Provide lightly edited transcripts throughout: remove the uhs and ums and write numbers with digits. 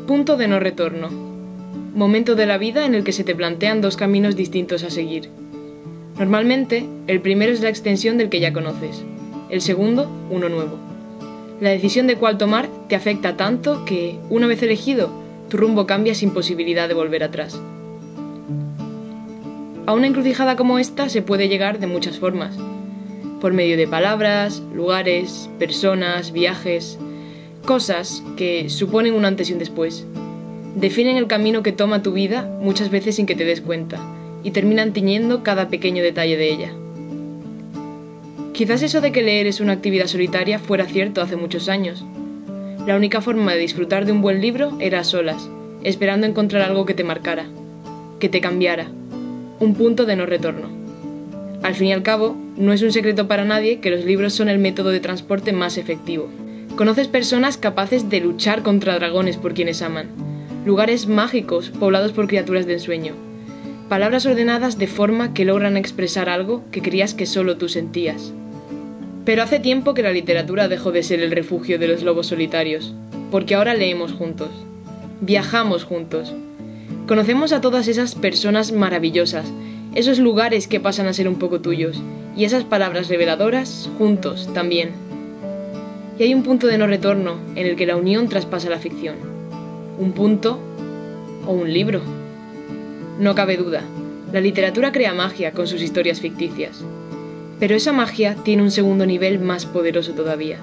Punto de no retorno. Momento de la vida en el que se te plantean dos caminos distintos a seguir. Normalmente, el primero es la extensión del que ya conoces, el segundo, uno nuevo. La decisión de cuál tomar te afecta tanto que, una vez elegido, tu rumbo cambia sin posibilidad de volver atrás. A una encrucijada como esta se puede llegar de muchas formas, por medio de palabras, lugares, personas, viajes, cosas que suponen un antes y un después. Definen el camino que toma tu vida muchas veces sin que te des cuenta, y terminan tiñendo cada pequeño detalle de ella. Quizás eso de que leer es una actividad solitaria fuera cierto hace muchos años. La única forma de disfrutar de un buen libro era a solas, esperando encontrar algo que te marcara, que te cambiara, un punto de no retorno. Al fin y al cabo, no es un secreto para nadie que los libros son el método de transporte más efectivo. Conoces personas capaces de luchar contra dragones por quienes aman, lugares mágicos poblados por criaturas de ensueño, palabras ordenadas de forma que logran expresar algo que creías que solo tú sentías. Pero hace tiempo que la literatura dejó de ser el refugio de los lobos solitarios, porque ahora leemos juntos, viajamos juntos, conocemos a todas esas personas maravillosas, esos lugares que pasan a ser un poco tuyos, y esas palabras reveladoras juntos también. Y hay un punto de no retorno en el que la unión traspasa la ficción. Un punto o un libro. No cabe duda, la literatura crea magia con sus historias ficticias. Pero esa magia tiene un segundo nivel más poderoso todavía.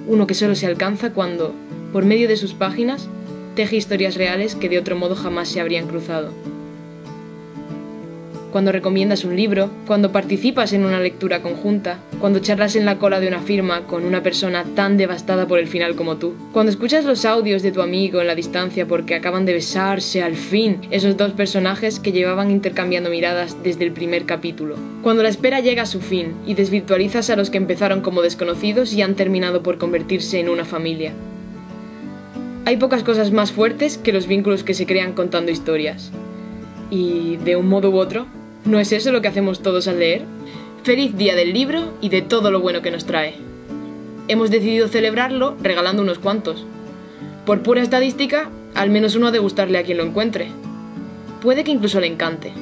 Uno que solo se alcanza cuando, por medio de sus páginas, teje historias reales que de otro modo jamás se habrían cruzado. Cuando recomiendas un libro, cuando participas en una lectura conjunta, cuando charlas en la cola de una firma con una persona tan devastada por el final como tú, cuando escuchas los audios de tu amigo en la distancia porque acaban de besarse al fin esos dos personajes que llevaban intercambiando miradas desde el primer capítulo, cuando la espera llega a su fin y desvirtualizas a los que empezaron como desconocidos y han terminado por convertirse en una familia. Hay pocas cosas más fuertes que los vínculos que se crean contando historias. Y, de un modo u otro, ¿no es eso lo que hacemos todos al leer? ¡Feliz día del libro y de todo lo bueno que nos trae! Hemos decidido celebrarlo regalando unos cuantos. Por pura estadística, al menos uno ha de gustarle a quien lo encuentre. Puede que incluso le encante.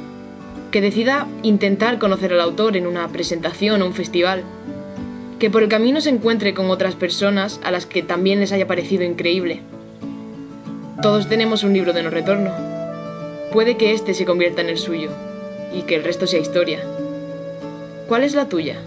Que decida intentar conocer al autor en una presentación o un festival. Que por el camino se encuentre con otras personas a las que también les haya parecido increíble. Todos tenemos un libro de no retorno. Puede que este se convierta en el suyo y que el resto sea historia. ¿Cuál es la tuya?